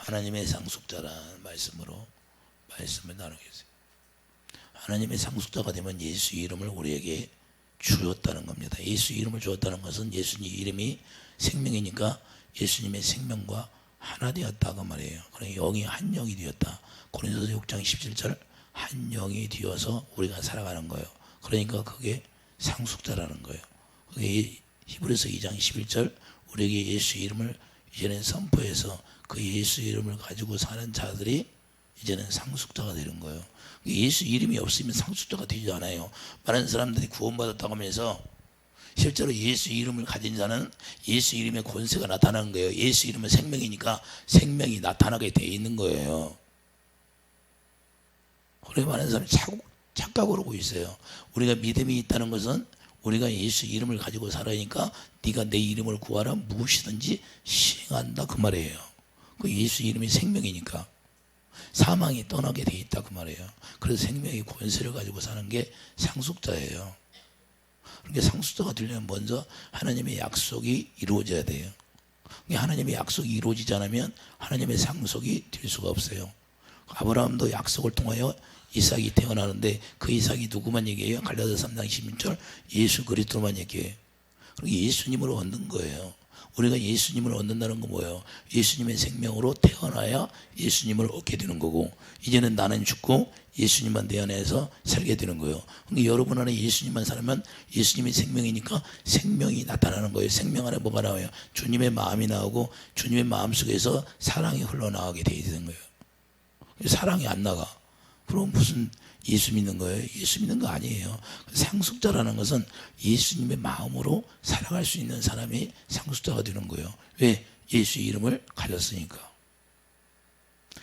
하나님의 상속자라는 말씀을 나누겠습니다. 하나님의 상속자가 되면 예수 이름을 우리에게 주었다는 겁니다. 예수 이름을 주었다는 것은 예수님 이름이 생명이니까 예수님의 생명과 하나 되었다고 말이에요. 그러니까 영이 한 영이 되었다. 고린도서 6장 17절 한 영이 되어서 우리가 살아가는 거예요. 그러니까 그게 상속자라는 거예요. 그게 히브리서 2장 11절 우리에게 예수 이름을 이제는 선포해서 그 예수 이름을 가지고 사는 자들이 이제는 상속자가 되는 거예요. 예수 이름이 없으면 상속자가 되지 않아요. 많은 사람들이 구원받았다고 하면서 실제로 예수 이름을 가진 자는 예수 이름의 권세가 나타나는 거예요. 예수 이름은 생명이니까 생명이 나타나게 돼 있는 거예요. 그래 많은 사람이 착각을 하고 있어요. 우리가 믿음이 있다는 것은 우리가 예수 이름을 가지고 살아니까 네가 내 이름을 구하라 무엇이든지 시행한다 그 말이에요. 그 예수 이름이 생명이니까 사망이 떠나게 돼 있다 그 말이에요. 그래서 생명의 권세를 가지고 사는 게 상속자예요. 그러니까 상속자가 되려면 먼저 하나님의 약속이 이루어져야 돼요. 하나님의 약속이 이루어지지 않으면 하나님의 상속이 될 수가 없어요. 아브라함도 약속을 통하여 이삭이 태어나는데 그 이삭이 누구만 얘기해요? 갈라디아서 3장 16절 예수 그리스도만 얘기해요. 그러니까 예수님을 얻는 거예요. 우리가 예수님을 얻는다는 건 뭐예요? 예수님의 생명으로 태어나야 예수님을 얻게 되는 거고 이제는 나는 죽고 예수님만 내 안에서 살게 되는 거예요. 그러니까 여러분 안에 예수님만 살면 예수님이 생명이니까 생명이 나타나는 거예요. 생명 안에 뭐가 나와요? 주님의 마음이 나오고 주님의 마음 속에서 사랑이 흘러나가게 돼 있는 거예요. 사랑이 안 나가. 그럼 무슨 예수 믿는 거예요? 예수 믿는 거 아니에요. 상속자라는 것은 예수님의 마음으로 살아갈 수 있는 사람이 상속자가 되는 거예요. 왜? 예수 이름을 가졌으니까.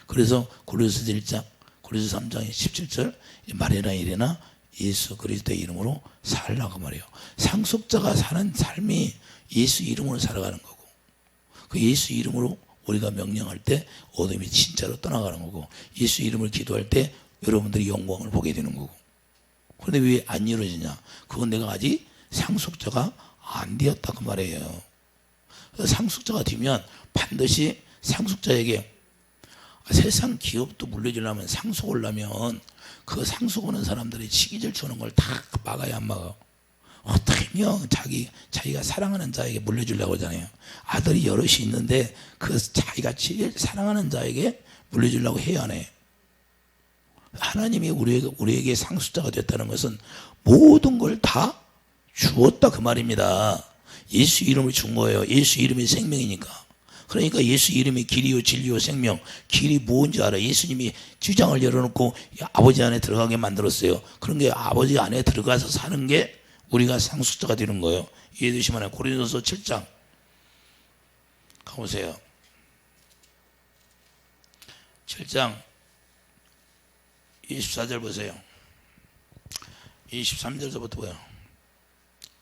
그래서 고린도서 1장, 고린도서 3장 17절 말이나 이래나 예수 그리스도의 이름으로 살라고 말해요. 상속자가 사는 삶이 예수 이름으로 살아가는 거고 그 예수 이름으로 우리가 명령할 때 어둠이 진짜로 떠나가는 거고 예수 이름을 기도할 때 여러분들이 영광을 보게 되는 거고. 그런데 왜 안 이루어지냐? 그건 내가 아직 상속자가 안 되었다고 말해요. 상속자가 되면 반드시 상속자에게 세상 기업도 물려주려면 상속을 하면 그 상속하는 사람들이 치기질 주는 걸 다 막아야 안 막아. 어떻게면 자기가 사랑하는 자에게 물려주려고 하잖아요. 아들이 여럿이 있는데 그 자기가 제일 사랑하는 자에게 물려주려고 해야 하네. 하나님이 우리에게 상속자가 됐다는 것은 모든 걸 다 주었다 그 말입니다. 예수 이름을 준 거예요. 예수 이름이 생명이니까. 그러니까 예수 이름이 길이요 진리요 생명. 길이 뭔지 알아. 예수님이 쥐장을 열어놓고 아버지 안에 들어가게 만들었어요. 그런 게 아버지 안에 들어가서 사는 게 우리가 상속자가 되는 거예요. 이해되시면 고린도서 7장 가보세요. 7장 24절 보세요. 23절부터 보여.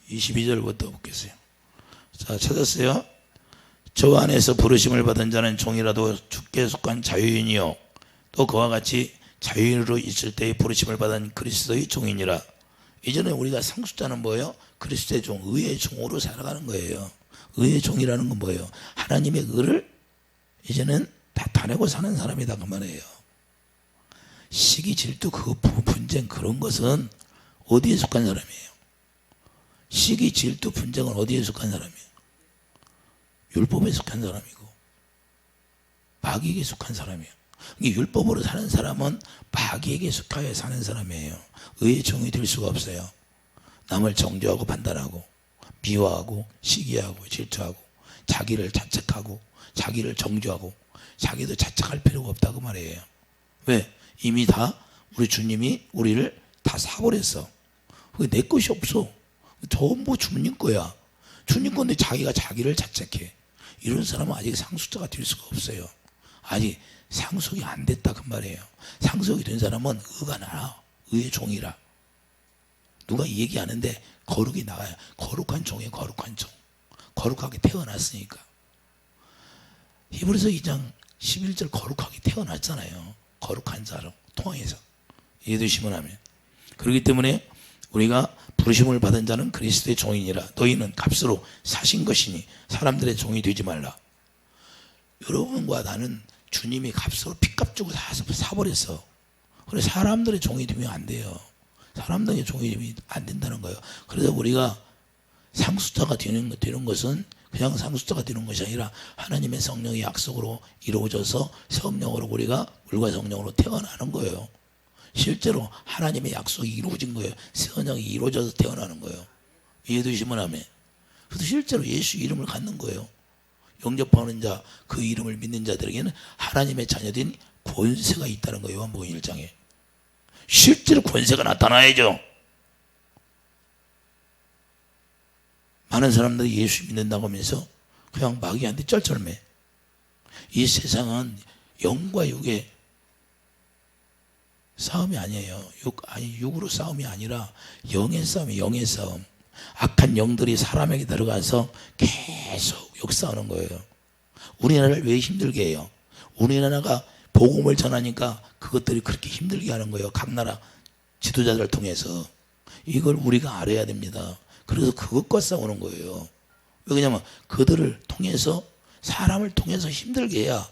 22절부터 보겠어요. 자, 찾았어요? 저 안에서 부르심을 받은 자는 종이라도 주께 속한 자유인이요 또 그와 같이 자유인으로 있을 때의 부르심을 받은 그리스도의 종이니라. 이전에 우리가 상속자는 뭐예요? 그리스도의 종, 의의 종으로 살아가는 거예요. 의의 종이라는 건 뭐예요? 하나님의 의를 이제는 다 다내고 사는 사람이다 그 말이에요. 시기 질투 그 분쟁 그런 것은 어디에 속한 사람이에요? 시기 질투 분쟁은 어디에 속한 사람이에요? 율법에 속한 사람이고 마귀에게 속한 사람이에요. 율법으로 사는 사람은 마귀에게 속하여 사는 사람이에요. 의의 종이 될 수가 없어요. 남을 정죄하고 판단하고 미워하고 시기하고 질투하고 자기를 자책하고 자기를 정죄하고 자기도 자책할 필요가 없다고 말이에요. 왜? 이미 다 우리 주님이 우리를 다 사버렸어. 그게 내 것이 없어. 전부 주님 거야. 주님 건데 자기가 자기를 자책해. 이런 사람은 아직 상속자가 될 수가 없어요. 아직 상속이 안 됐다 그 말이에요. 상속이 된 사람은 의가 나와. 의의 종이라. 누가 얘기하는데 거룩이 나와요. 거룩한 종이에요. 거룩한 종. 거룩하게 태어났으니까. 히브리서 2장 11절 거룩하게 태어났잖아요. 거룩한 자로 통해서. 이해되시면 하면. 그렇기 때문에 우리가 부르심을 받은 자는 그리스도의 종이니라. 너희는 값으로 사신 것이니 사람들의 종이 되지 말라. 여러분과 나는 주님이 값으로 피값 주고 사버렸어. 그래 사람들의 종이 되면 안 돼요. 사람들의 종이 되면 안 된다는 거예요. 그래서 우리가 상속자가 되는 것은 그냥 상속자가 되는 것이 아니라 하나님의 성령의 약속으로 이루어져서 성령으로 우리가 물과 성령으로 태어나는 거예요. 실제로 하나님의 약속이 이루어진 거예요. 성령이 이루어져서 태어나는 거예요. 이해되시면 아멘. 그래서 실제로 예수 이름을 갖는 거예요. 영접하는 자, 그 이름을 믿는 자들에게는 하나님의 자녀된 권세가 있다는 거예요. 요한복음 1장에 실제로 권세가 나타나야죠. 많은 사람들이 예수 믿는다고 하면서 그냥 마귀한테 쩔쩔매. 이 세상은 영과 육의 싸움이 아니에요. 육으로 싸움이 아니라 영의 싸움이 영의 싸움. 악한 영들이 사람에게 들어가서 계속 역사하는 거예요. 우리나라를 왜 힘들게 해요? 우리나라가 복음을 전하니까 그것들이 그렇게 힘들게 하는 거예요. 각 나라 지도자들을 통해서. 이걸 우리가 알아야 됩니다. 그래서 그것과 싸우는 거예요. 왜냐하면 그들을 통해서 사람을 통해서 힘들게 해야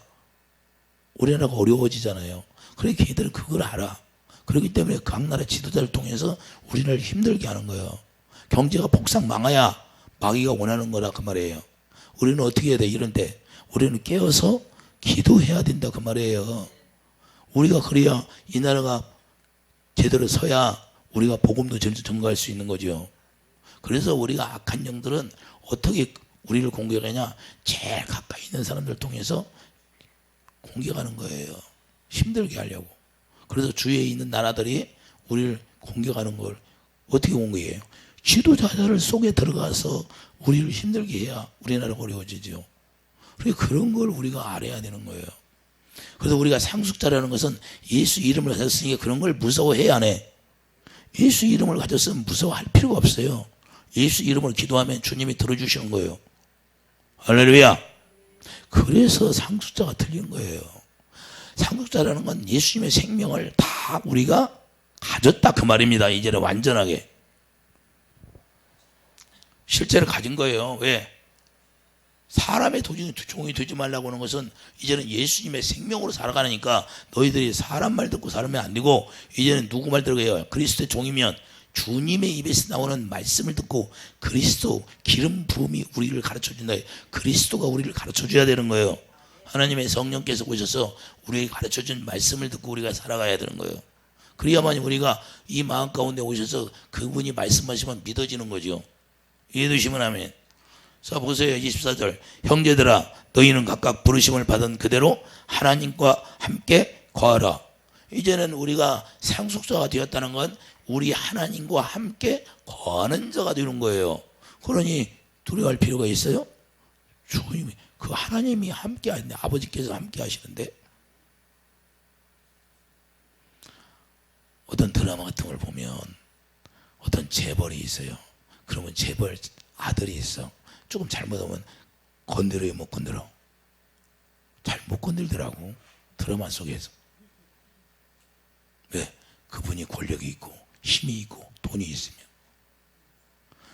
우리나라가 어려워지잖아요. 그러니까 걔들은 그걸 알아. 그렇기 때문에 각 나라 지도자를 통해서 우리를 힘들게 하는 거예요. 경제가 폭삭 망해야 마귀가 원하는 거라 그 말이에요. 우리는 어떻게 해야 돼? 이런데 우리는 깨어서 기도해야 된다 그 말이에요. 우리가 그래야 이 나라가 제대로 서야 우리가 복음도 전가할 수 있는 거죠. 그래서 우리가 악한 영들은 어떻게 우리를 공격하냐? 제일 가까이 있는 사람들 통해서 공격하는 거예요. 힘들게 하려고. 그래서 주위에 있는 나라들이 우리를 공격하는 걸 어떻게 공격해요? 지도자들 속에 들어가서 우리를 힘들게 해야 우리나라가 어려워지죠. 그런 걸 우리가 알아야 되는 거예요. 그래서 우리가 상속자라는 것은 예수 이름을 가졌으니까 그런 걸 무서워해야 안 해. 예수 이름을 가졌으면 무서워할 필요가 없어요. 예수 이름을 기도하면 주님이 들어주시는 거예요. 할렐루야. 그래서 상속자가 틀린 거예요. 상속자라는 건 예수님의 생명을 다 우리가 가졌다 그 말입니다. 이제는 완전하게. 실제로 가진 거예요. 왜? 사람의 종이 되지 말라고 하는 것은 이제는 예수님의 생명으로 살아가니까 너희들이 사람 말 듣고 살면 안 되고 이제는 누구 말 들어가요? 그리스도의 종이면 주님의 입에서 나오는 말씀을 듣고 그리스도 기름 부음이 우리를 가르쳐준다. 그리스도가 우리를 가르쳐줘야 되는 거예요. 하나님의 성령께서 오셔서 우리에게 가르쳐준 말씀을 듣고 우리가 살아가야 되는 거예요. 그래야만 우리가 이 마음 가운데 오셔서 그분이 말씀하시면 믿어지는 거죠. 이해되시면 아멘. 자 보세요. 24절 형제들아 너희는 각각 부르심을 받은 그대로 하나님과 함께 거하라. 이제는 우리가 상속자가 되었다는 건 우리 하나님과 함께 거하는 자가 되는 거예요. 그러니 두려워할 필요가 있어요? 주님이 그 하나님이 함께 하는데 아버지께서 함께 하시는데 어떤 드라마 같은 걸 보면 어떤 재벌이 있어요. 그러면 재벌 아들이 있어. 조금 잘못하면 건드려요, 못 건드려? 잘 못 건들더라고. 드라마 속에서. 왜? 그분이 권력이 있고 힘이 있고 돈이 있으면.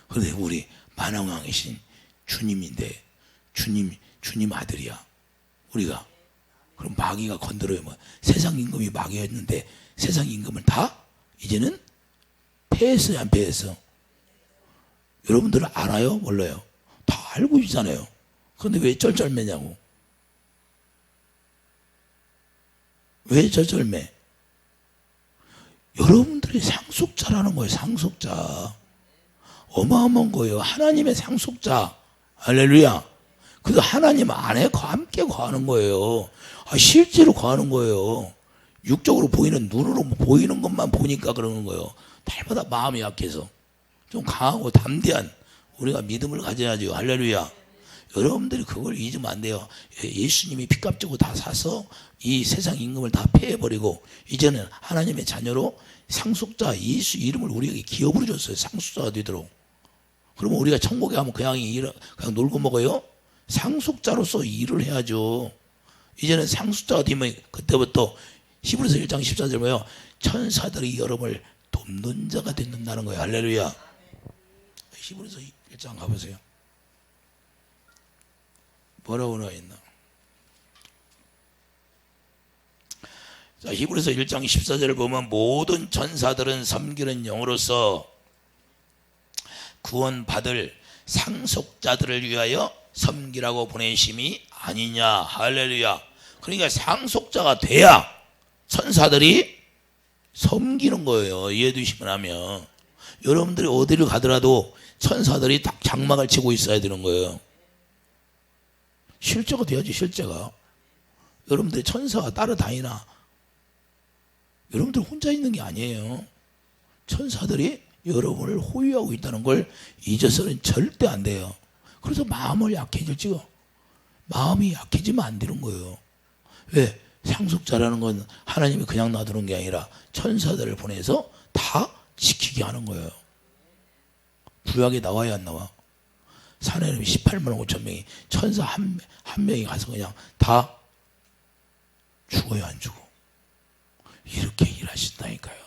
그런데 우리 만왕왕이신 주님인데 주님 아들이야. 우리가. 그럼 마귀가 건드려요. 뭐. 세상 임금이 마귀였는데 세상 임금을 다 이제는 패했어요, 안 패했어? 여러분들은 알아요? 몰라요? 다 알고 있잖아요. 그런데 왜 쩔쩔매냐고. 왜 쩔쩔매? 여러분들이 상속자라는 거예요. 상속자. 어마어마한 거예요. 하나님의 상속자. 할렐루야. 그래서 하나님 안에 함께 거하는 거예요. 실제로 거하는 거예요. 육적으로 보이는 눈으로 보이는 것만 보니까 그러는 거예요. 날마다 마음이 약해서 좀 강하고 담대한 우리가 믿음을 가져야죠. 할렐루야. 여러분들이 그걸 잊으면 안 돼요. 예수님이 피값 주고 다 사서 이 세상 임금을 다 패해버리고 이제는 하나님의 자녀로 상속자 예수 이름을 우리에게 기업으로 줬어요. 상속자가 되도록. 그러면 우리가 천국에 가면 그냥 놀고 먹어요? 상속자로서 일을 해야죠. 이제는 상속자가 되면 그때부터 히브리서 1장 14절 뭐예요? 천사들이 여러분을 돕는 자가 된다는 거예요. 할렐루야. 히브리서 1장 가보세요. 뭐라고 나와 있나? 자, 히브리서 1장 14절을 보면 모든 천사들은 섬기는 영으로서 구원받을 상속자들을 위하여 섬기라고 보내심이 아니냐. 할렐루야. 그러니까 상속자가 돼야 천사들이 섬기는 거예요. 이해되시면 하면. 여러분들이 어디를 가더라도 천사들이 딱 장막을 치고 있어야 되는 거예요. 실제가 돼야지. 실제가. 여러분들이 천사가 따라다니나. 여러분들 혼자 있는 게 아니에요. 천사들이 여러분을 호위하고 있다는 걸 잊어서는 절대 안 돼요. 그래서 마음을 약해질지요. 마음이 약해지면 안 되는 거예요. 왜? 상속자라는 건 하나님이 그냥 놔두는 게 아니라 천사들을 보내서 다 지키게 하는 거예요. 구약에 나와야 안 나와? 사내는 18만 5천 명이 천사 한 명이 가서 그냥 다 죽어요, 안 죽어? 이렇게 일하신다니까요.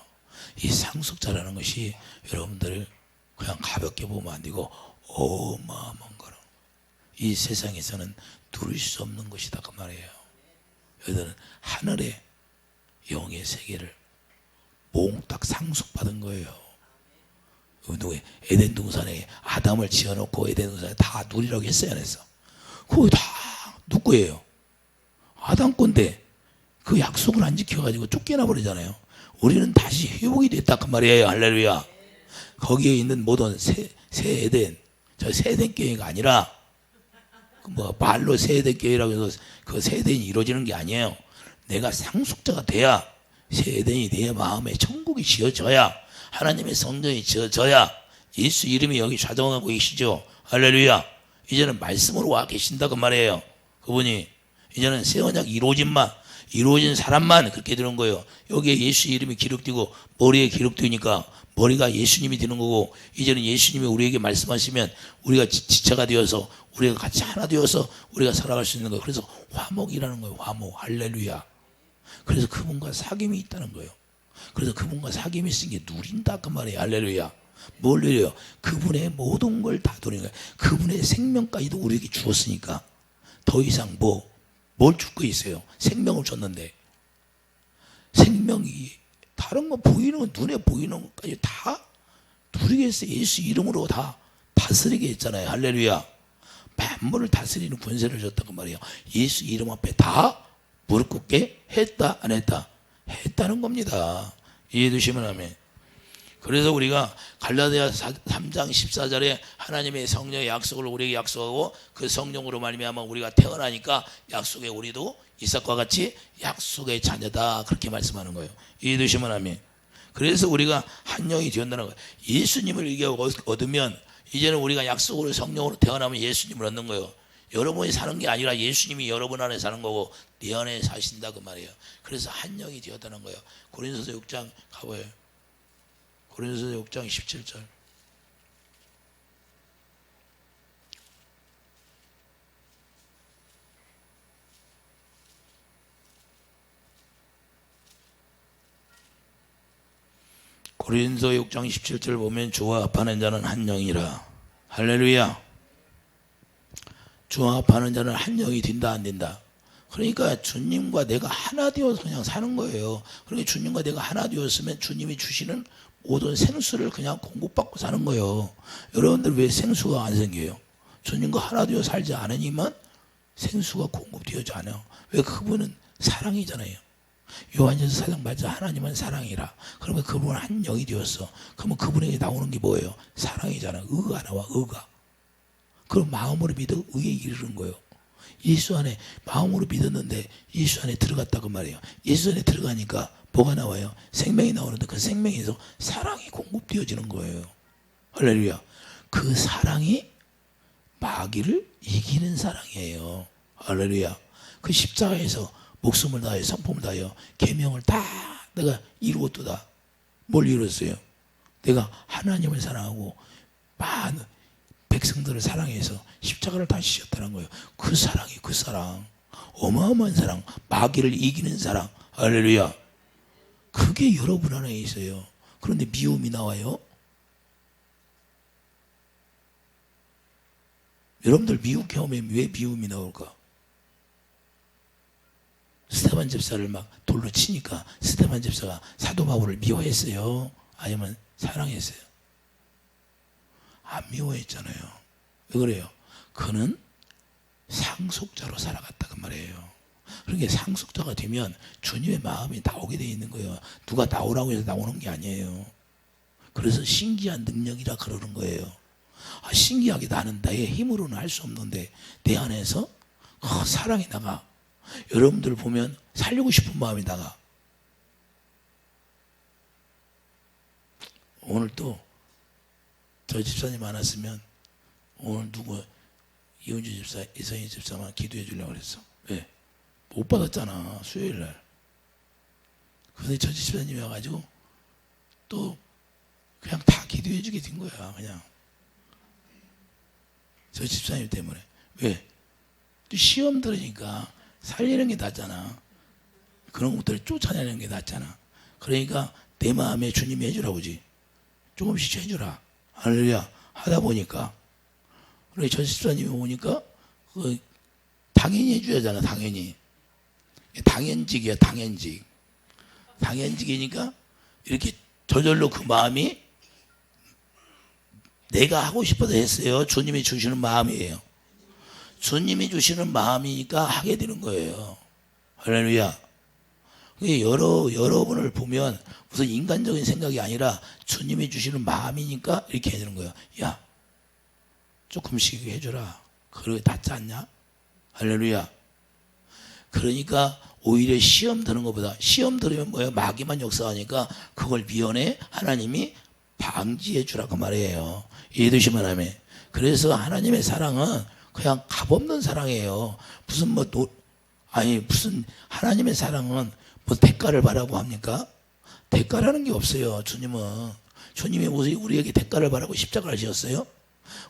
이 상속자라는 것이 여러분들 그냥 가볍게 보면 안 되고 어마어마한 거라. 이 세상에서는 누릴 수 없는 것이다 그 말이에요. 여러분들은 하늘의 영의 세계를 몽딱 상속받은 거예요. 누구의 에덴 동산에 아담을 지어놓고 에덴 동산에 다 누리라고 했어요, 안 했어? 그거 다 누구예요? 아담 건데 그 약속을 안 지켜가지고 쫓겨나 버리잖아요. 우리는 다시 회복이 됐다 그 말이에요. 할렐루야. 거기에 있는 모든 새 에덴, 저 새 에덴 교회가 아니라 뭐 말로 새 에덴 교회라고 해서 그 새 에덴이 이루어지는 게 아니에요. 내가 상속자가 돼야 새 에덴이 내 마음에 천국이 지어져야 하나님의 성전이 지어져야 예수 이름이 여기 좌정하고 계시죠. 할렐루야. 이제는 말씀으로 와 계신다 그 말이에요. 그분이 이제는 새 언약 이루어진 사람만 그렇게 되는 거예요. 여기에 예수 이름이 기록되고 머리에 기록되니까 머리가 예수님이 되는 거고, 이제는 예수님이 우리에게 말씀하시면 우리가 지체가 되어서 우리가 같이 하나 되어서 우리가 살아갈 수 있는 거예요. 그래서 화목이라는 거예요. 화목. 할렐루야. 그래서 그분과 사귐이 있다는 거예요. 그래서 그분과 사귐이 있으니 게 누린다 그 말이에요. 할렐루야. 뭘 누려요? 그분의 모든 걸 다 누리는 거예요. 그분의 생명까지도 우리에게 주었으니까 더 이상 뭘 줄 거 있어요? 생명을 줬는데. 생명이 다른 거 보이는 거, 눈에 보이는 것까지 다 누리겠어요. 예수 이름으로 다 다스리게 했잖아요. 할렐루야. 만물을 다스리는 권세를 줬다고 말이에요. 예수 이름 앞에 다 무릎 꿇게 했다 안 했다? 했다는 겁니다. 이해되시면 아멘. 그래서 우리가 갈라디아 3장 14절에 하나님의 성령의 약속을 우리에게 약속하고 그 성령으로 말미암아 우리가 태어나니까 약속의 우리도 이삭과 같이 약속의 자녀다 그렇게 말씀하는 거예요. 이해되시면 아멘. 그래서 우리가 한 영이 되었다는 거예요. 예수님을 이게 얻으면 이제는 우리가 약속으로 성령으로 태어나면 예수님을 얻는 거예요. 여러분이 사는 게 아니라 예수님이 여러분 안에 사는 거고 내 안에 사신다 그 말이에요. 그래서 한 영이 되었다는 거예요. 고린도서 6장 가봐요. 고린도서 6장 17절. 고린도서 6장 17절 보면 주와 합하는 자는 한 영이라. 할렐루야. 주와 합하는 자는 한 영이 된다 안 된다? 그러니까 주님과 내가 하나 되어서 그냥 사는 거예요. 그러니까 주님과 내가 하나 되었으면 주님이 주시는 모든 생수를 그냥 공급받고 사는 거예요. 여러분들 왜 생수가 안 생겨요? 주님과 하나 되어 살지 않으니만 생수가 공급되어지 않아요. 왜? 그분은 사랑이잖아요. 요한일서 4장 맞아. 하나님은 사랑이라. 그러면 그분은 한 영이 되었어. 그러면 그분에게 나오는 게 뭐예요? 사랑이잖아요. 의가 나와. 의가. 그럼 마음으로 믿어 의에 이르는 거예요. 예수 안에 마음으로 믿었는데 예수 안에 들어갔다고 말이에요. 예수 안에 들어가니까 뭐가 나와요? 생명이 나오는데 그 생명에서 사랑이 공급되어지는 거예요. 할렐루야. 그 사랑이 마귀를 이기는 사랑이에요. 할렐루야. 그 십자가에서 목숨을 다하여 성품을 다하여 계명을 다 내가 이루었도다. 뭘 이뤘어요? 내가 하나님을 사랑하고 많은 백성들을 사랑해서 십자가를 다 지셨다는 거예요. 그 사랑이 그 사랑. 어마어마한 사랑. 마귀를 이기는 사랑. 할렐루야. 그게 여러분 안에 있어요. 그런데 미움이 나와요. 여러분들 미국 경험에 왜 미움이 나올까? 스데반 집사를 막 돌로 치니까 스데반 집사가 사도 바울을 미워했어요? 아니면 사랑했어요? 안 미워했잖아요. 왜 그래요? 그는 상속자로 살아갔다 그 말이에요. 그러니까 상속자가 되면 주님의 마음이 나오게 돼 있는 거예요. 누가 나오라고 해서 나오는 게 아니에요. 그래서 신기한 능력이라 그러는 거예요. 신기하게 나는 나의 힘으로는 할 수 없는데 내 안에서 사랑이 나가. 여러분들 보면 살리고 싶은 마음이 나가. 오늘 또 저 집사님 안 왔으면 오늘 누구 이은주 집사, 이성희 집사만 기도해 주려고 그랬어. 왜? 못 받았잖아, 수요일 날. 근데 저 집사님이 와가지고 또 그냥 다 기도해 주게 된 거야, 그냥. 저 집사님 때문에. 왜? 또 시험 들으니까 살리는 게 낫잖아. 그런 것들을 쫓아내는 게 낫잖아. 그러니까 내 마음에 주님이 해주라고지. 조금씩 해주라. 할렐루야. 하다 보니까. 그래, 저 집사님이 오니까 당연히 해줘야잖아, 당연히. 당연직이야, 당연직. 당연직이니까 이렇게 저절로 그 마음이 내가 하고 싶어서 했어요. 주님이 주시는 마음이에요. 주님이 주시는 마음이니까 하게 되는 거예요. 할렐루야. 여러분을 보면 무슨 인간적인 생각이 아니라 주님이 주시는 마음이니까 이렇게 해주는 거예요. 야, 조금씩 해줘라. 그러게 낫지 않냐? 할렐루야. 그러니까 오히려 시험 드는 것보다, 시험 들으면 뭐예요? 마귀만 역사하니까 그걸 미연에 하나님이 방지해 주라고 말이에요. 이해되시면 아멘. 그래서 하나님의 사랑은 그냥 값없는 사랑이에요. 무슨 무슨 하나님의 사랑은 뭐 대가를 바라고 합니까? 대가라는 게 없어요. 주님이 우리에게 대가를 바라고 십자가를 지었어요.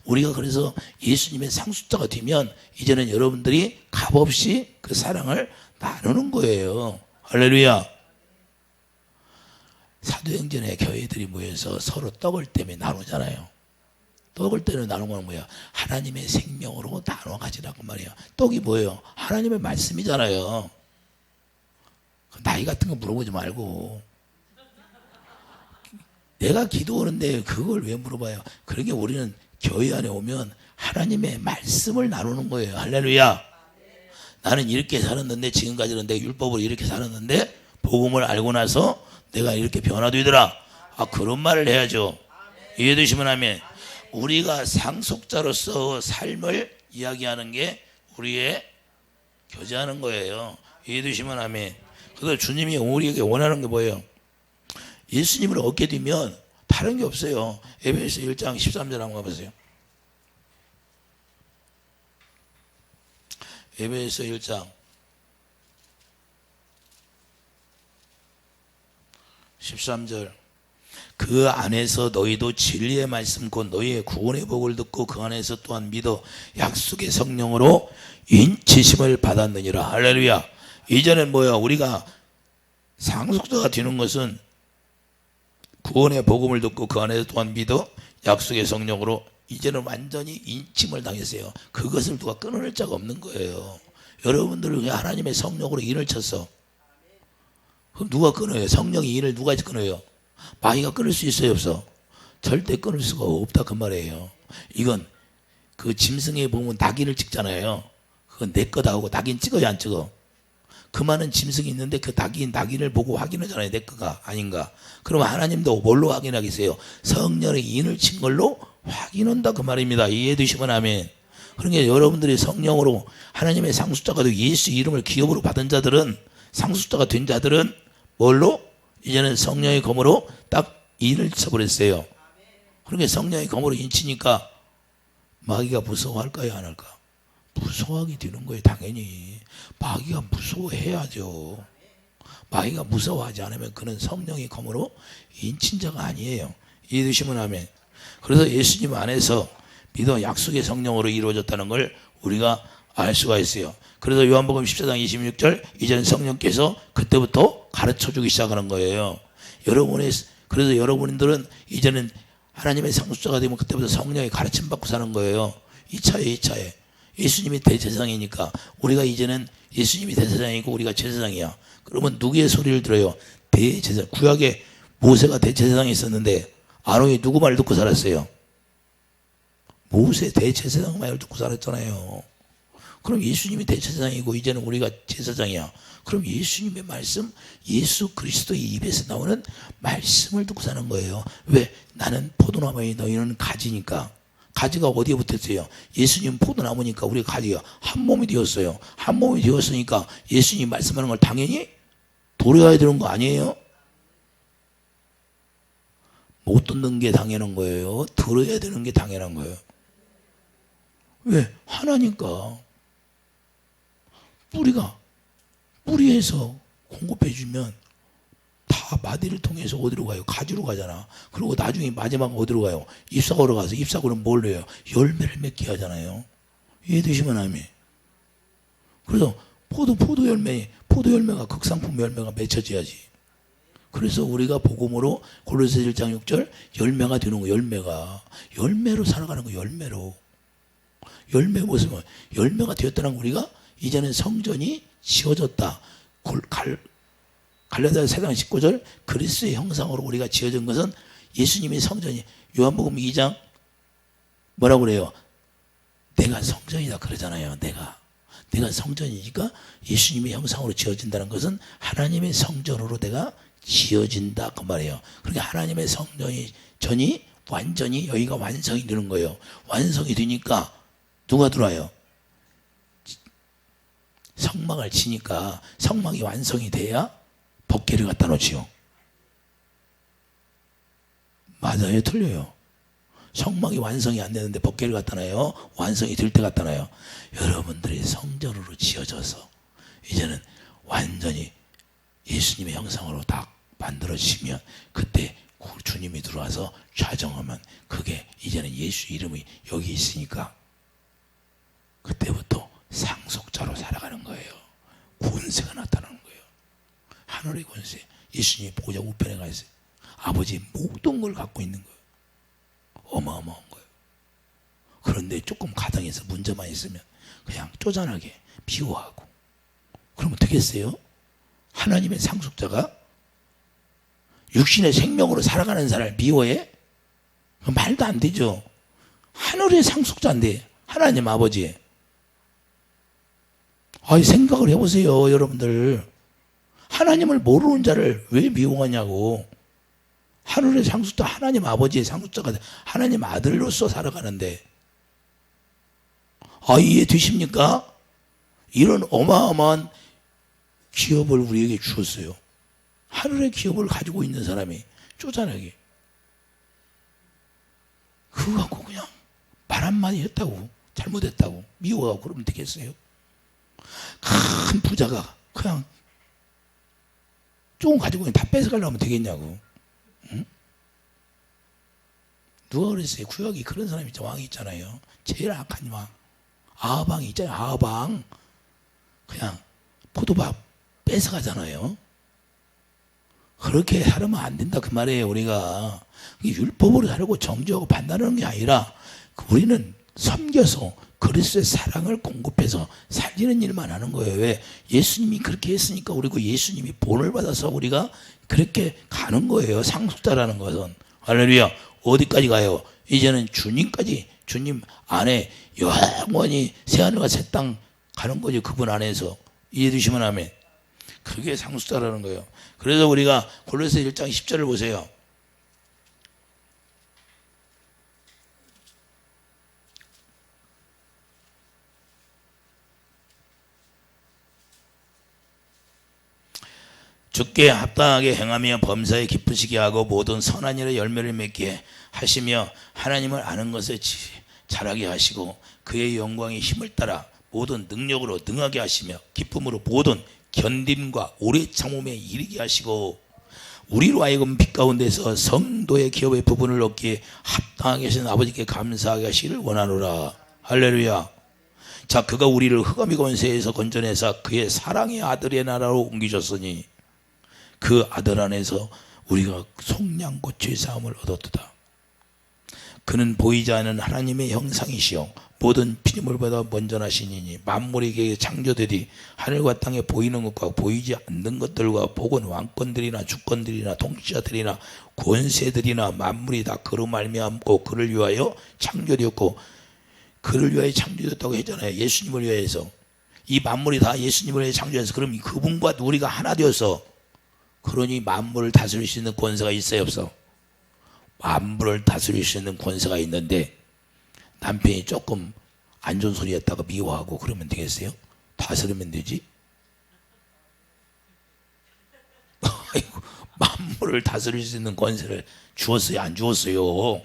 우리가 그래서 예수님의 상속자가 되면 이제는 여러분들이 값없이 그 사랑을 나누는 거예요. 할렐루야. 사도행전에 교회들이 모여서 서로 떡을 떼며 나누잖아요. 떡을 떼며 나누는 건 뭐야? 하나님의 생명으로 나눠 가지라고 말이에요. 떡이 뭐예요? 하나님의 말씀이잖아요. 나이 같은 거 물어보지 말고. 내가 기도하는데 그걸 왜 물어봐요? 그러게 우리는 교회 안에 오면 하나님의 말씀을 나누는 거예요. 할렐루야. 나는 이렇게 살았는데, 지금까지는 내 율법으로 이렇게 살았는데 복음을 알고 나서 내가 이렇게 변화되더라. 그런 말을 해야죠. 이해되시면 아멘. 우리가 상속자로서 삶을 이야기하는 게 우리의 교제하는 거예요. 이해되시면 아멘. 그래서 주님이 우리에게 원하는 게 뭐예요? 예수님을 얻게 되면 다른 게 없어요. 에베소 1장 13절 한번 가보세요. 에베소 1장 13절. 그 안에서 너희도 진리의 말씀 곧 너희의 구원의 복을 듣고 그 안에서 또한 믿어 약속의 성령으로 인치심을 받았느니라. 할렐루야. 이제는 뭐야? 우리가 상속자가 되는 것은 구원의 복음을 듣고 그 안에서 또한 믿어 약속의 성령으로 이제는 완전히 인침을 당했어요. 그것을 누가 끊어낼 자가 없는 거예요. 여러분들은 그냥 하나님의 성령으로 인을 쳤어. 그럼 누가 끊어요? 성령이 인을 누가 끊어요? 마귀가 끊을 수 있어요, 없어? 절대 끊을 수가 없다 그 말이에요. 이건 그 짐승에 보면 낙인을 찍잖아요. 그건 내 거다 하고 낙인 찍어요, 안 찍어? 그 많은 짐승이 있는데 그 낙인을 보고 확인하잖아요. 내 거가 아닌가. 그러면 하나님도 뭘로 확인하겠어요? 성령의 인을 친 걸로 확인한다 그 말입니다. 이해되시면 아멘. 그러니까 여러분들이 성령으로 하나님의 상속자가 되고 예수 이름을 기업으로 받은 자들은, 상속자가 된 자들은 뭘로? 이제는 성령의 검으로 딱 인을 쳐버렸어요. 그러니까 성령의 검으로 인치니까 마귀가 무서워할까요, 안 할까? 무서워하게 되는 거예요. 당연히 마귀가 무서워해야죠. 마귀가 무서워하지 않으면 그는 성령의 검으로 인친 자가 아니에요. 이해되시면 아멘. 그래서 예수님 안에서 믿어 약속의 성령으로 이루어졌다는 걸 우리가 알 수가 있어요. 그래서 요한복음 14장 26절 이제는 성령께서 그때부터 가르쳐주기 시작하는 거예요. 그래서 여러분들은 이제는 하나님의 상속자가 되면 그때부터 성령의 가르침 받고 사는 거예요. 2차에 예수님이 대제사장이니까 우리가 이제는 예수님이 대제사장이고 우리가 제사장이야. 그러면 누구의 소리를 들어요? 대제사장. 구약에 모세가 대제사장이 있었는데 아론이 누구 말 듣고 살았어요? 모세 대제사장 말 듣고 살았잖아요. 그럼 예수님이 대제사장이고 이제는 우리가 제사장이야. 그럼 예수님의 말씀, 예수 그리스도의 입에서 나오는 말씀을 듣고 사는 거예요. 왜? 나는 포도나무에 너희는 가지니까. 가지가 어디에 붙었어요? 예수님 포도나무니까 우리가 가지가 한 몸이 되었어요. 한 몸이 되었으니까 예수님 말씀하는 걸 당연히 들어야 되는 거 아니에요? 못 듣는 게 당연한 거예요. 들어야 되는 게 당연한 거예요. 왜? 하나니까. 뿌리에서 공급해 주면 다 마디를 통해서 어디로 가요? 가지로 가잖아. 그리고 나중에 마지막 어디로 가요? 잎사귀로 가서 잎사귀는 뭘 해요? 열매를 맺게 하잖아요. 이해되시면 아멘. 그래서 포도 열매가 극상품 열매가 맺혀져야지. 그래서 우리가 복음으로 골로새 1장 6절 열매가 되는 거. 열매로 살아가는 거. 열매 모습은 열매가 되었다는 우리가 이제는 성전이 지어졌다. 갈라디아 4장 19절 그리스도의 형상으로 우리가 지어진 것은 예수님의 성전이 요한복음 2장 뭐라고 그래요? 내가 성전이다 그러잖아요. 내가 성전이니까 예수님의 형상으로 지어진다는 것은 하나님의 성전으로 내가 지어진다 그 말이에요. 그러니까 하나님의 전이 완전히 여기가 완성이 되는 거예요. 완성이 되니까 누가 들어와요? 성막을 치니까 성막이 완성이 돼야 법궤를 갖다 놓지요. 맞아요? 틀려요? 성막이 완성이 안 되는데 법궤를 갖다 놔요? 완성이 될 때 갖다 놔요? 여러분들이 성전으로 지어져서 이제는 완전히 예수님의 형상으로 딱 만들어지면 그때 주님이 들어와서 좌정하면 그게 이제는 예수 이름이 여기 있으니까 그때부터 상속자로 살아가는 거예요. 권세가 나타나는 거예요. 하늘의 권세. 예수님이 보좌 우편에 가 있어요. 아버지의 모든 걸 갖고 있는 거예요. 어마어마한 거예요. 그런데 조금 가정에서 문제만 있으면 그냥 쪼잔하게 비호하고 그러면 되겠어요? 하나님의 상속자가 육신의 생명으로 살아가는 사람을 미워해? 말도 안 되죠. 하늘의 상속자인데 하나님 아버지. 생각을 해보세요 여러분들. 하나님을 모르는 자를 왜 미워하냐고. 하늘의 상속자 하나님 아버지의 상속자가 하나님 아들로서 살아가는데 이해되십니까? 이런 어마어마한 기업을 우리에게 주었어요. 하늘의 기업을 가지고 있는 사람이 쪼잔하게 그거 갖고 그냥 말 한마디 했다고 잘못했다고 미워하고 그러면 되겠어요? 큰 부자가 그냥 조금 가지고 그냥 다 뺏어가려면 되겠냐고. 응? 누가 그랬어요? 구약이 그런 사람이 왕이 있잖아요. 제일 악한 왕 아하방이 있잖아요. 아하방 그냥 포도밥 뺏어가잖아요. 그렇게 살으면 안 된다 그 말이에요. 우리가 율법으로 살고 정죄하고 판단하는 게 아니라 우리는 섬겨서 그리스도의 사랑을 공급해서 살리는 일만 하는 거예요. 왜? 예수님이 그렇게 했으니까 우리고 예수님이 본을 받아서 우리가 그렇게 가는 거예요. 상속자라는 것은. 할렐루야. 어디까지 가요? 이제는 주님까지 주님 안에 영원히 새하늘과 새 땅 가는 거죠. 그분 안에서. 이해되시면 아멘. 그게 상속자라는 거예요. 그래서 우리가 골로새 1장 10절을 보세요. 주께 합당하게 행하며 범사에 기쁘시게 하고 모든 선한 일에 열매를 맺게 하시며 하나님을 아는 것에 자라게 하시고 그의 영광의 힘을 따라 모든 능력으로 능하게 하시며 기쁨으로 모든 견딤과 오래 참음에 이르게 하시고 우리로 하여금 빛 가운데서 성도의 기업의 부분을 얻기에 합당하게 하신 아버지께 감사하게 하시기를 원하노라. 할렐루야. 자, 그가 우리를 흑암의 권세에서 건져내사 그의 사랑의 아들의 나라로 옮기셨으니 그 아들 안에서 우리가 속량고치의 사함을 얻었도다. 그는 보이지 않는 하나님의 형상이시요 모든 피조물보다 먼저 나시니니 만물이 그에게 창조되리 하늘과 땅에 보이는 것과 보이지 않는 것들과 복은 왕권들이나 주권들이나 통치자들이나 권세들이나 만물이 다 그로 말미암고 그를 위하여 창조되었고 그를 위하여 창조되었다고 했잖아요. 예수님을 위하여서. 이 만물이 다 예수님을 위해 창조해서 그럼 그분과 우리가 하나 되어서 그러니 만물을 다스릴 수 있는 권세가 있어요 없어? 만물을 다스릴 수 있는 권세가 있는데 남편이 조금 안 좋은 소리 했다가 미워하고 그러면 되겠어요? 다스리면 되지? 아이고, 만물을 다스릴 수 있는 권세를 주었어요 안 주었어요?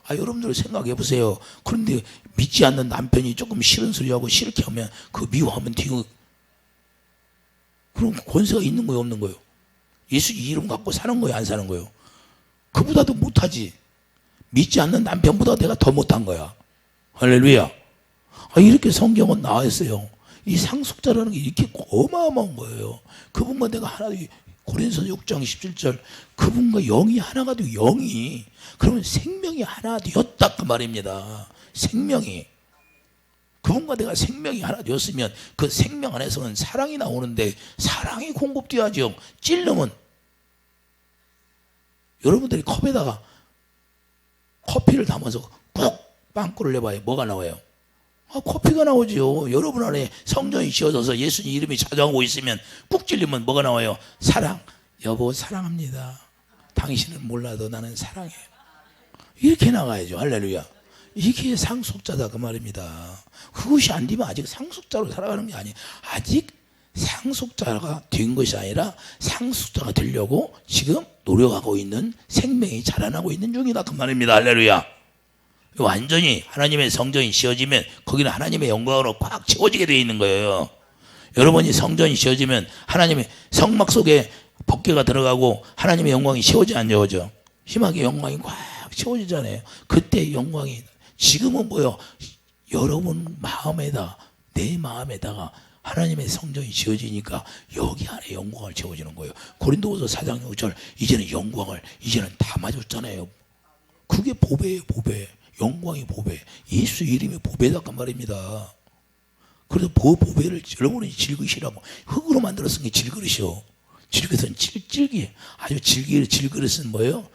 여러분들 생각해 보세요. 그런데 믿지 않는 남편이 조금 싫은 소리하고 싫게 하면 그 미워하면 되고 그럼 권세가 있는 거예요 없는 거예요? 예수 이름 갖고 사는 거예요 안 사는 거예요? 그보다도 못하지. 믿지 않는 남편보다 내가 더 못한 거야. 할렐루야. 이렇게 성경은 나와 있어요. 이 상속자라는 게 이렇게 어마어마한 거예요. 그분과 내가 하나 고린도서 6장 17절 그분과 영이 하나가 되고 영이 그러면 생명이 하나 되었다 그 말입니다. 생명이 그분과 내가 생명이 하나 되었으면 그 생명 안에서는 사랑이 나오는데 사랑이 공급돼야죠. 찔르면 여러분들이 컵에다가 커피를 담아서 꾹 빵꾸를 내봐요. 뭐가 나와요? 커피가 나오죠. 여러분 안에 성전이 지어져서 예수님 이름이 자정하고 있으면 꾹 찔리면 뭐가 나와요? 사랑. 여보 사랑합니다. 당신은 몰라도 나는 사랑해. 이렇게 나가야죠. 할렐루야. 이게 상속자다 그 말입니다. 그것이 안 되면 아직 상속자로 살아가는 게 아니에요. 아직 상속자가 된 것이 아니라 상속자가 되려고 지금 노력하고 있는 생명이 자라나고 있는 중이다 그 말입니다. 할렐루야. 완전히 하나님의 성전이 지어지면 거기는 하나님의 영광으로 꽉 채워지게 되어 있는 거예요. 여러분이 성전이 지어지면 하나님의 성막 속에 법궤가 들어가고 하나님의 영광이 채워지 안 채워져? 심하게 영광이 꽉 채워지잖아요. 그때 영광이 지금은 뭐요? 여러분 마음에다 내 마음에다가 하나님의 성전이 지어지니까 여기 안에 영광을 채워지는 거예요. 고린도후서 4장 6절 이제는 영광을 이제는 담아줬잖아요. 그게 보배예요. 보배. 영광이 보배. 예수 이름이 보배다 그 말입니다. 그래서 보배를 여러분이 질그시라고 흙으로 만들어 쓴 게 질그릇이요. 질그릇은 질기 아주 질그릇은 뭐예요?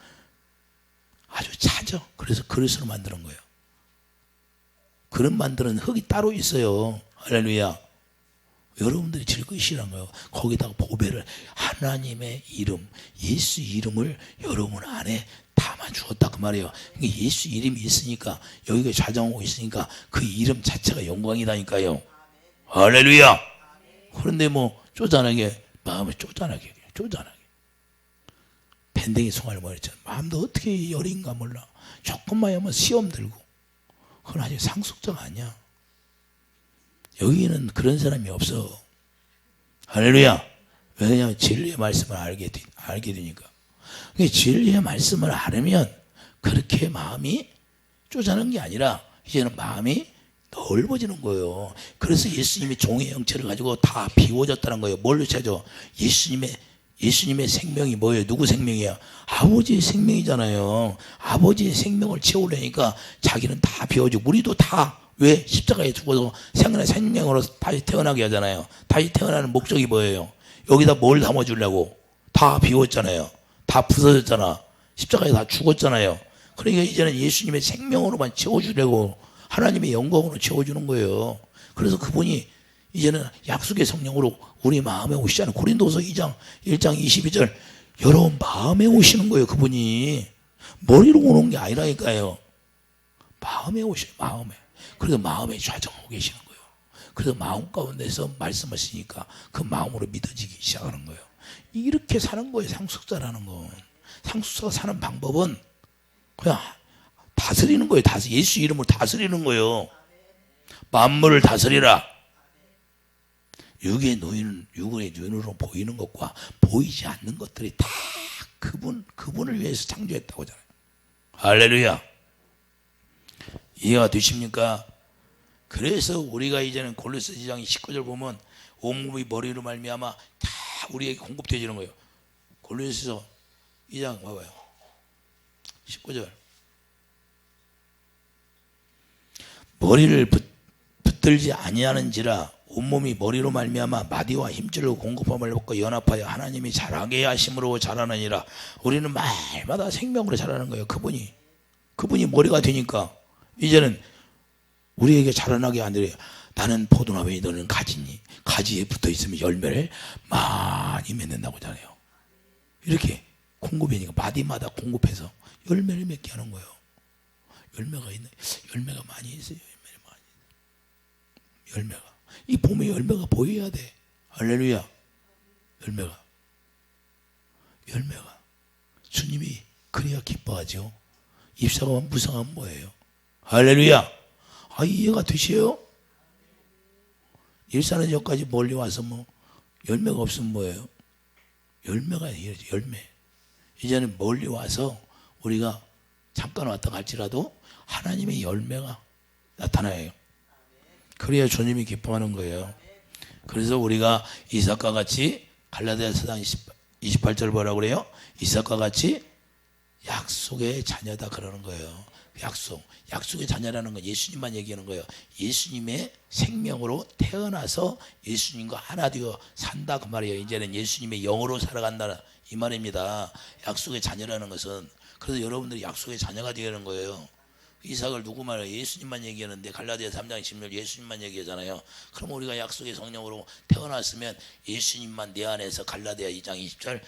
아주 차죠. 그래서 그릇으로 만드는 거예요. 그릇 만드는 흙이 따로 있어요. 할렐루야. 여러분들이 질그릇이란 거예요. 거기다가 보배를 하나님의 이름 예수 이름을 여러분 안에 담아 주었다 그 말이에요. 그러니까 예수 이름이 있으니까 여기가 좌정하고 있으니까 그 이름 자체가 영광이다니까요. 할렐루야. 그런데 뭐 쪼잔하게 마음을 쪼잔하게 밴댕이 송아를 머리처럼 마음도 어떻게 여린가 몰라. 조금만 하면 시험 들고 그건 아직 상속자가 아니야. 여기는 그런 사람이 없어. 할렐루야. 왜냐하면 진리의 말씀을 알게 되니까. 진리의 말씀을 알으면 그렇게 마음이 쪼잔한 게 아니라 이제는 마음이 넓어지는 거예요. 그래서 예수님이 종의 형체를 가지고 다 비워졌다는 거예요. 뭘로 찾아? 예수님의 생명이 뭐예요? 누구 생명이야? 아버지의 생명이잖아요. 아버지의 생명을 채우려니까 자기는 다 비워지고 우리도 다 왜? 십자가에 죽어서 생명으로 다시 태어나게 하잖아요. 다시 태어나는 목적이 뭐예요? 여기다 뭘 담아주려고? 다 비웠잖아요. 다 부서졌잖아. 십자가에 다 죽었잖아요. 그러니까 이제는 예수님의 생명으로만 채워주려고 하나님의 영광으로 채워주는 거예요. 그래서 그분이 이제는 약속의 성령으로 우리 마음에 오시잖아요. 고린도서 2장 1장 22절 여러분 마음에 오시는 거예요. 그분이 머리로 오는 게 아니라니까요. 마음에 오셔요. 마음에. 그래서 마음에 좌정하고 계시는 거예요. 그래서 마음 가운데서 말씀하시니까 그 마음으로 믿어지기 시작하는 거예요. 이렇게 사는 거예요. 상속자라는 건. 상속자가 사는 방법은 그냥 다스리는 거예요. 예수 이름으로 다스리는 거예요. 만물을 다스리라. 육의 눈으로 보이는 것과 보이지 않는 것들이 다 그분을 위해서 창조했다고 하잖아요. 할렐루야. 이해가 되십니까? 그래서 우리가 이제는 골로새 2장 19절 보면 온몸이 머리로 말미암아 다 우리에게 공급되어지는 거예요. 골로새서 2장 봐봐요. 19절 머리를 붙들지 아니하는지라 온몸이 머리로 말미암아 마디와 힘줄로 공급함을 받고 연합하여 하나님이 자라게 하심으로 자라느니라. 우리는 말마다 생명으로 자라는 거예요. 그분이 머리가 되니까 이제는 우리에게 자라나게 안 돼요. 나는 포도나무에 너는 가지니 가지에 붙어있으면 열매를 많이 맺는다고 하잖아요. 이렇게 공급이니까 마디마다 공급해서 열매를 맺게 하는 거예요. 열매가 많이 있어요. 열매가 이 봄에 열매가 보여야 돼. 할렐루야. 열매가 주님이 그래야 기뻐하죠. 입사가 무성하면 뭐예요? 할렐루야. 이해가 되시요? 일산은 여기까지 멀리 와서 뭐 열매가 없으면 뭐예요? 열매가 해야지. 열매. 이제는 멀리 와서 우리가 잠깐 왔다 갈지라도 하나님의 열매가 나타나요. 그래야 주님이 기뻐하는 거예요. 그래서 우리가 이삭과 같이 갈라디아서 4장 28절 뭐라고 그래요? 이삭과 같이 약속의 자녀다 그러는 거예요. 약속의 자녀라는 건 예수님만 얘기하는 거예요. 예수님의 생명으로 태어나서 예수님과 하나 되어 산다 그 말이에요. 이제는 예수님의 영으로 살아간다 이 말입니다. 약속의 자녀라는 것은. 그래서 여러분들이 약속의 자녀가 되는 거예요. 이삭을 누구 말해요? 예수님만 얘기하는데 갈라디아 3장 16절 예수님만 얘기하잖아요. 그럼 우리가 약속의 성령으로 태어났으면 예수님만 내 안에서 갈라디아 2장 20절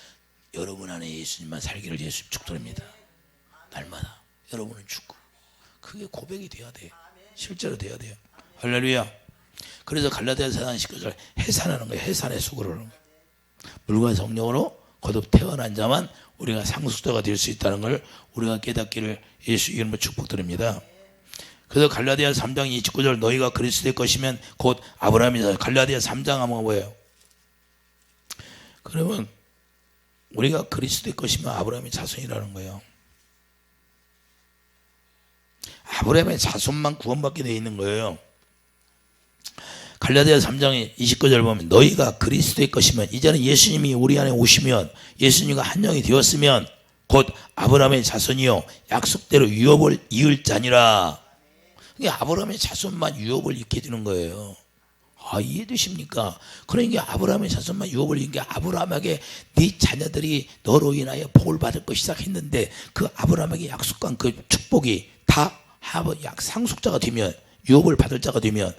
여러분 안에 예수님만 살기를 예수님 축도합니다. 날마다 여러분은 죽고 그게 고백이 돼야 돼요. 실제로 돼야 돼요. 할렐루야. 그래서 갈라디아 4장 19절 해산하는 거예요. 해산의 수고를 하는 거예요. 물과 성령으로 거듭 태어난 자만 우리가 상속자가 될 수 있다는 걸 우리가 깨닫기를 예수 이름으로 축복드립니다. 그래서 갈라디아 3장 29절 너희가 그리스도의 것이면 곧 아브라함이다. 갈라디아 3장 하면 뭐예요? 그러면 우리가 그리스도의 것이면 아브라함의 자손이라는 거예요. 아브라함의 자손만 구원받게 되어 있는 거예요. 갈라디아 3장 29절 보면 너희가 그리스도의 것이면 이제는 예수님이 우리 안에 오시면 예수님과 한 영이 되었으면 곧 아브라함의 자손이요 약속대로 유업을 이을 자니라. 아브라함의 자손만 유업을 잃게 되는 거예요. 이해되십니까? 그러니까 아브라함의 자손만 유업을 잃게 아브라함에게 네 자녀들이 너로 인하여 복을 받을 것이다 했는데 그 아브라함에게 약속한 그 축복이 다 상속자가 되면 유업을 받을 자가 되면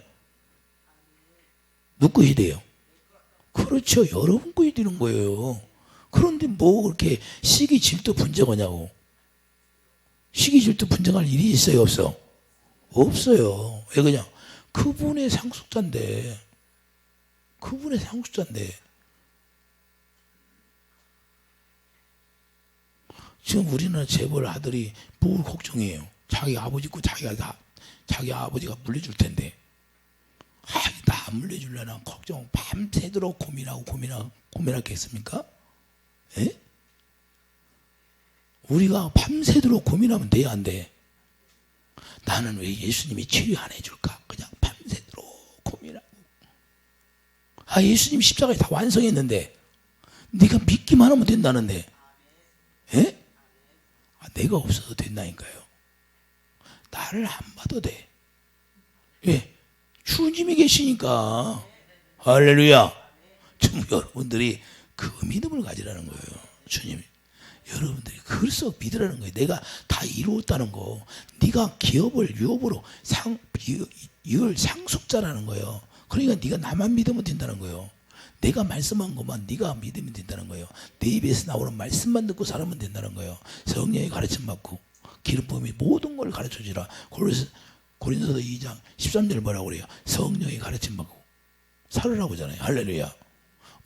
누구 것이 돼요? 그렇죠. 여러분 것이 되는 거예요. 그런데 뭐 그렇게 시기 질투 분쟁하냐고. 시기 질투 분쟁할 일이 있어요? 없어? 없어요. 왜 그냥 그분의 상속자인데 지금 우리나라 재벌 아들이 뭘 걱정해요? 자기 아버지 거 자기 아버지가 물려줄 텐데 나 안 물려주려나 걱정 밤새도록 고민하겠습니까? 에? 우리가 밤새도록 고민하면 돼야 안 돼? 나는 왜 예수님이 치료 안 해줄까? 그냥 밤새도록 고민하고 예수님 십자가에 다 완성했는데 네가 믿기만 하면 된다는데 에? 내가 없어도 된다니까요. 나를 안 봐도 돼. 왜? 주님이 계시니까. 할렐루야. 좀 여러분들이 그 믿음을 가지라는 거예요. 주님이. 여러분들이 그래서 믿으라는 거예요. 내가 다 이루었다는 거. 네가 기업을 유업으로 이걸 상속자라는 거예요. 그러니까 네가 나만 믿으면 된다는 거예요. 내가 말씀한 것만 네가 믿으면 된다는 거예요. 내 입에서 나오는 말씀만 듣고 살면 된다는 거예요. 성령의 가르침 받고 기름 부음이 모든 걸 가르쳐주라. 고린도서 2장 13절 뭐라고 그래요? 성령의 가르침 받고 살으라고 하잖아요. 할렐루야.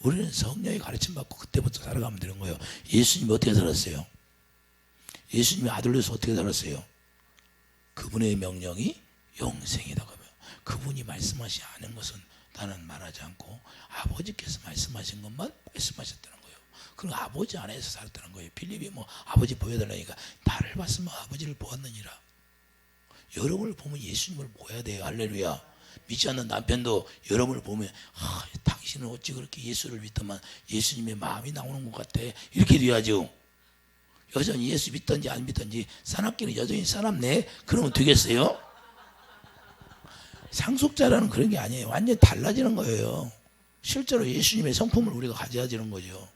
우리는 성령의 가르침 받고 그때부터 살아가면 되는 거예요. 예수님이 어떻게 살았어요? 예수님이 아들로서 어떻게 살았어요? 그분의 명령이 영생이다. 그분이 말씀하지 않은 것은 나는 말하지 않고 아버지께서 말씀하신 것만 말씀하셨다는 거예요. 그럼 아버지 안에서 살았다는 거예요. 필립이 뭐 아버지 보여달라니까 나를 봤으면 아버지를 보았느니라. 여러분을 보면 예수님을 보아야 돼요. 할렐루야. 믿지 않는 남편도 여러분을 보면 당신은 어찌 그렇게 예수를 믿더만 예수님의 마음이 나오는 것 같아. 이렇게 돼야죠. 여전히 예수 믿든지 안 믿든지 사납기는 여전히 사납네. 그러면 되겠어요? 상속자라는 그런 게 아니에요. 완전히 달라지는 거예요. 실제로 예수님의 성품을 우리가 가져야지는 거죠.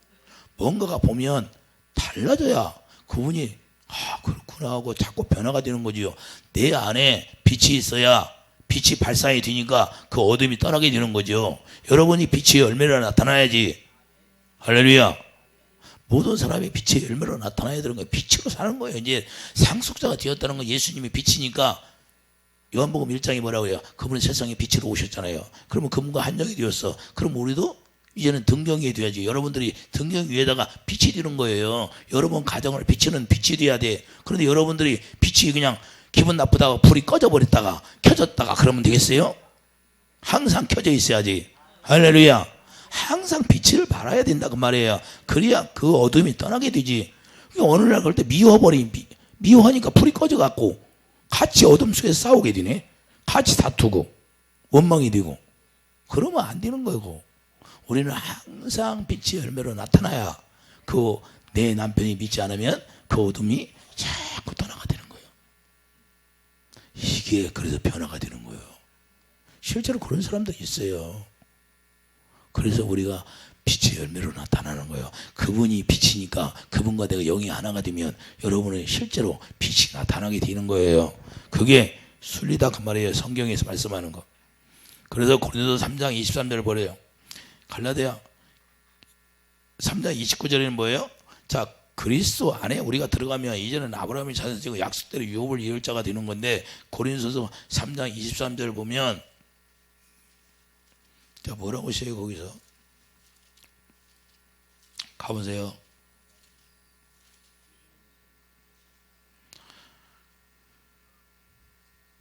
뭔가가 보면 달라져야 그분이 그렇구나 하고 자꾸 변화가 되는 거지요. 내 안에 빛이 있어야 빛이 발산이 되니까 그 어둠이 떠나게 되는 거죠. 여러분이 빛의 열매로 나타나야지. 할렐루야. 모든 사람이 빛의 열매로 나타나야 되는 거예요. 빛으로 사는 거예요. 이제 상속자가 되었다는 건 예수님이 빛이니까 요한복음 1장이 뭐라고 해요? 그분은 세상에 빛으로 오셨잖아요. 그러면 그분과 한정이 되었어. 그럼 우리도 이제는 등경이 돼야지. 여러분들이 등경 위에다가 빛이 되는 거예요. 여러분 가정을 비추는 빛이 돼야 돼. 그런데 여러분들이 빛이 그냥 기분 나쁘다가 불이 꺼져버렸다가 켜졌다가 그러면 되겠어요? 항상 켜져 있어야지. 할렐루야. 항상 빛을 발해야 된다 그 말이에요. 그래야 그 어둠이 떠나게 되지. 어느 날 그럴 때 미워하니까 불이 꺼져갖고 같이 어둠 속에서 싸우게 되네. 같이 다투고 원망이 되고 그러면 안 되는 거고. 우리는 항상 빛의 열매로 나타나야 그 내 남편이 믿지 않으면 그 어둠이 자꾸 떠나가 되는 거예요. 이게 그래서 변화가 되는 거예요. 실제로 그런 사람도 있어요. 그래서 우리가 빛의 열매로 나타나는 거예요. 그분이 빛이니까 그분과 내가 영이 하나가 되면 여러분은 실제로 빛이 나타나게 되는 거예요. 그게 순리다 그 말이에요. 성경에서 말씀하는 거. 그래서 고린도서 3장 23절을 보래요. 갈라디아 3장 29절에는 뭐예요? 자, 그리스도 안에 우리가 들어가면 이제는 아브라함이 자손이고 약속대로 유업을 이을 자가 되는 건데 고린도서 3장 23절을 보면 자, 뭐라고 하세요? 거기서 가보세요.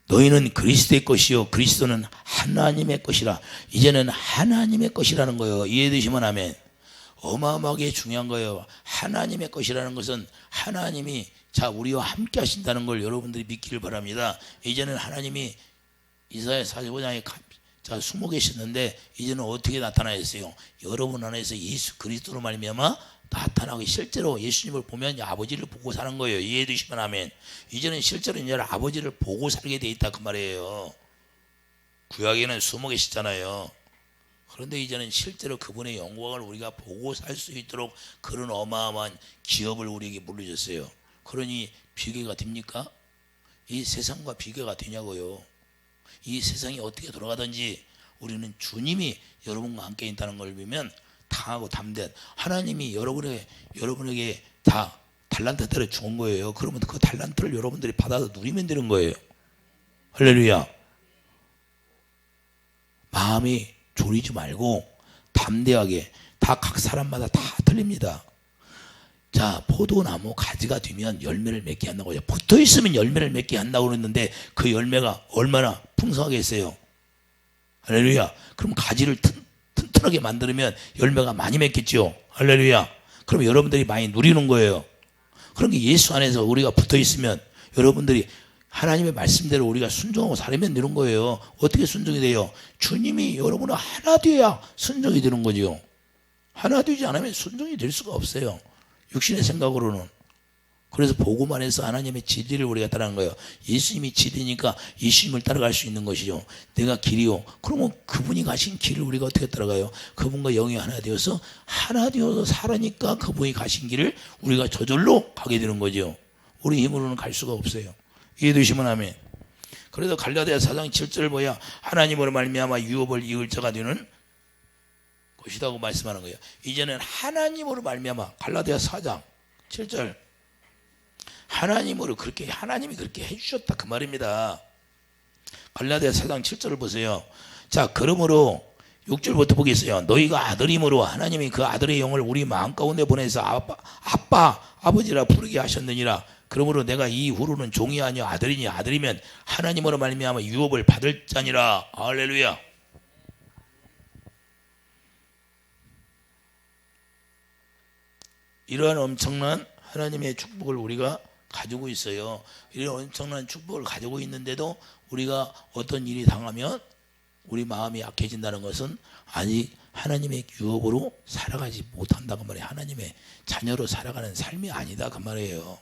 너희는 그리스도의 것이요 그리스도는 하나님의 것이라. 이제는 하나님의 것이라는 거예요. 이해되시면 아멘. 어마어마하게 중요한 거예요. 하나님의 것이라는 것은 하나님이 자 우리와 함께 하신다는 걸 여러분들이 믿기를 바랍니다. 이제는 하나님이 이사야 45장에 자 숨어 계셨는데 이제는 어떻게 나타나셨어요? 여러분 안에서 예수 그리스도로 말미암아 나타나고 실제로 예수님을 보면 아버지를 보고 사는 거예요. 이해해 주시면 아멘. 이제는 실제로 이제 아버지를 보고 살게 돼 있다 그 말이에요. 구약에는 숨어 계시잖아요. 그런데 이제는 실제로 그분의 영광을 우리가 보고 살 수 있도록 그런 어마어마한 기업을 우리에게 물려줬어요. 그러니 비교가 됩니까? 이 세상과 비교가 되냐고요. 이 세상이 어떻게 돌아가든지 우리는 주님이 여러분과 함께 있다는 걸 믿으면 당하고 담대한 하나님이 여러분에게 다 달란트를 준 거예요. 그러면 그 달란트를 여러분들이 받아서 누리면 되는 거예요. 할렐루야. 마음이 졸이지 말고 담대하게 다 각 사람마다 다 틀립니다. 자, 포도나무 가지가 되면 열매를 맺게 한다고 하죠. 붙어 있으면 열매를 맺게 한다고 그랬는데 그 열매가 얼마나 풍성하게 했어요. 할렐루야. 그럼 가지를 튼튼하게 만들면 열매가 많이 맺겠죠. 할렐루야. 그럼 여러분들이 많이 누리는 거예요. 그런 게 예수 안에서 우리가 붙어 있으면 여러분들이 하나님의 말씀대로 우리가 순종하고 살면 되는 거예요. 어떻게 순종이 돼요? 주님이 여러분을 하나 되어야 순종이 되는 거죠. 하나 되지 않으면 순종이 될 수가 없어요. 육신의 생각으로는. 그래서 복음 안에서 하나님의 진리를 우리가 따라가는 거예요. 예수님이 진리니까 예수님을 따라갈 수 있는 것이죠. 내가 길이요. 그러면 그분이 가신 길을 우리가 어떻게 따라가요? 그분과 영이 하나 되어서 살아니까 그분이 가신 길을 우리가 저절로 가게 되는 거죠. 우리 힘으로는 갈 수가 없어요. 이해되시면 아멘. 그래서 갈라디아 4장 7절 뭐야? 하나님으로 말미암아 유업을 이을 자가 되는 것이라고 말씀하는 거예요. 이제는 하나님으로 말미암아 갈라디아 4장 7절 하나님으로 하나님이 그렇게 해주셨다 그 말입니다. 갈라디아 4장 7절을 보세요. 자, 그러므로 6절부터 보겠어요. 너희가 아들임으로 하나님이 그 아들의 영을 우리 마음 가운데 보내서 아버지라 부르게 하셨느니라. 그러므로 내가 이후로는 종이 아니요 아들이니 아들이면 하나님으로 말미암아 유업을 받을 자니라. 할렐루야. 이러한 엄청난 하나님의 축복을 우리가 가지고 있어요. 이런 엄청난 축복을 가지고 있는데도 우리가 어떤 일이 당하면 우리 마음이 약해진다는 것은 아직 하나님의 유업으로 살아가지 못한다 그 말이에요. 하나님의 자녀로 살아가는 삶이 아니다 그 말이에요.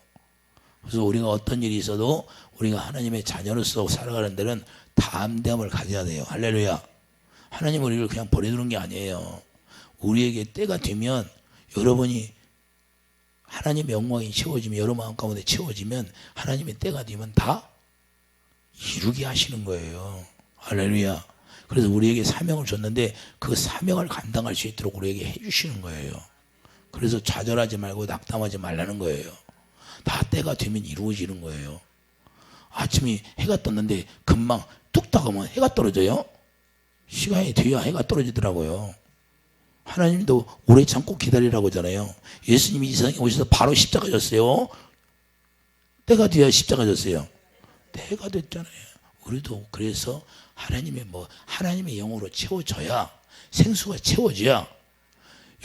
그래서 우리가 어떤 일이 있어도 우리가 하나님의 자녀로서 살아가는 데는 담대함을 가져야 돼요. 할렐루야. 하나님 우리를 그냥 버려두는 게 아니에요. 우리에게 때가 되면 여러분이 하나님의 영광이 채워지면, 여러 마음 가운데 채워지면 하나님의 때가 되면 다 이루게 하시는 거예요. 할렐루야. 그래서 우리에게 사명을 줬는데 그 사명을 감당할 수 있도록 우리에게 해주시는 거예요. 그래서 좌절하지 말고 낙담하지 말라는 거예요. 다 때가 되면 이루어지는 거예요. 아침에 해가 떴는데 금방 뚝딱 하면 해가 떨어져요. 시간이 돼야 해가 떨어지더라고요. 하나님도 오래 참고 기다리라고 하잖아요. 예수님이 이 세상에 오셔서 바로 십자가 졌어요. 때가 돼야 십자가 졌어요. 때가 됐잖아요. 우리도 그래서 하나님의 영으로 채워져야, 생수가 채워져야,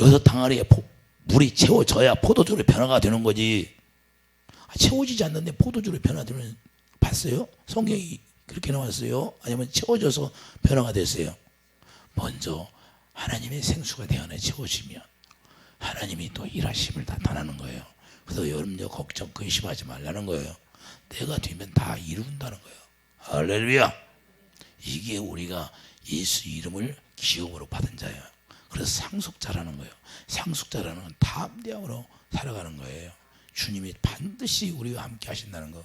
여섯 항아리에 물이 채워져야 포도주로 변화가 되는 거지. 채워지지 않는데 포도주로 변화되면 봤어요? 성경이 그렇게 나왔어요? 아니면 채워져서 변화가 됐어요? 먼저 하나님의 생수가 내 안에 채워지면 하나님이 또 일하심을 나타나는 거예요. 그래서 염려, 걱정, 근심하지 말라는 거예요. 때가 되면 다 이룬다는 거예요. 할렐루야. 이게 우리가 예수 이름을 기업으로 받은 자예요. 그래서 상속자라는 거예요. 상속자라는 건 담대함으로 살아가는 거예요. 주님이 반드시 우리와 함께 하신다는 거.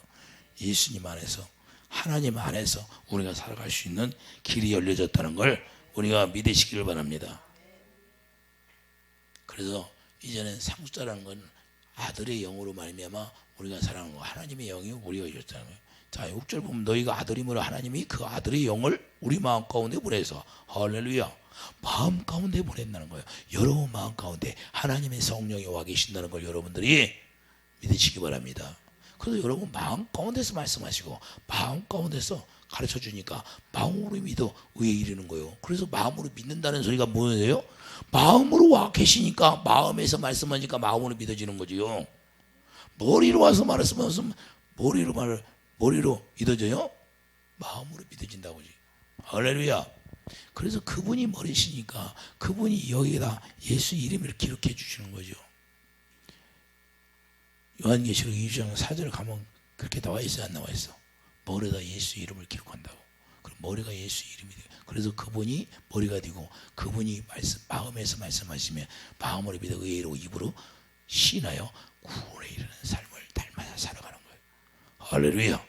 예수님 안에서, 하나님 안에서 우리가 살아갈 수 있는 길이 열려졌다는 걸 우리가 믿으시기를 바랍니다. 그래서 이제는 상속자라는 건 아들의 영으로 말미암아 우리가 살아가는 거, 하나님의 영이 우리가 이뤘다는 거예요. 자, 6절 보면 너희가 아들이므로 하나님이 그 아들의 영을 우리 마음 가운데 보내서, 할렐루야, 마음 가운데 보낸다는 거예요. 여러분 마음 가운데 하나님의 성령이 와 계신다는 걸 여러분들이 믿으시기 바랍니다. 그래서 여러분 마음 가운데서 말씀하시고 마음 가운데서 가르쳐 주니까 마음으로 믿어 의에 이르는 거예요. 그래서 마음으로 믿는다는 소리가 뭐예요? 마음으로 와 계시니까, 마음에서 말씀하니까 마음으로 믿어지는 거지요. 머리로 와서 말씀하시면 머리로 믿어져요? 마음으로 믿어진다고지. 할렐루야. 그래서 그분이 머리시니까 그분이 여기에다 예수 이름을 기록해 주시는 거죠. 요한계시록 2장 4절 가면 그렇게 나와 있어, 안 나와 있어? 머리에다 예수 이름을 기록한다고. 그럼 머리가 예수 이름이 돼요. 그래서 그분이 머리가 되고 그분이 마음에서 말씀하시면 마음으로 믿어 의에 이르고 입으로 시인하여 구원에 이르는 삶을 닮아서 살아가는 거예요. 할렐루야.